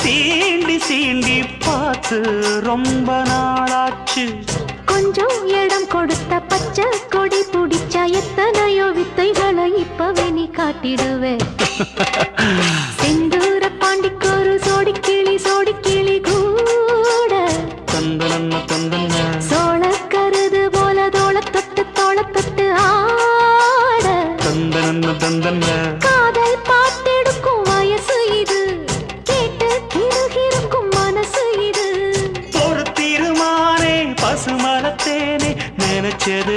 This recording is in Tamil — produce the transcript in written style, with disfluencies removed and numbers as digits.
சீண்டி சீண்டி பார்த்து ரொம்ப நாளாச்சு. கொஞ்சம் இடம் கொடுத்த பச்சை கொடி பிடிச்சா எத்தனையோ வித்தைகளை இப்பவே நீ காட்டிடுவே. செந்தூர பாண்டிக்கு ஒரு சோடி கிளி கூட தந்தன தந்தன சோழ கருது போல தோள தொட்டு ஆட தந்தன தந்தன காதல் பாட்டெடுக்கும் வயசு இது, கேட்டு கிருகிருக்கும் மனசு இது. ஒரு தீர்மானே பசுமரத்தேனே நினைச்சது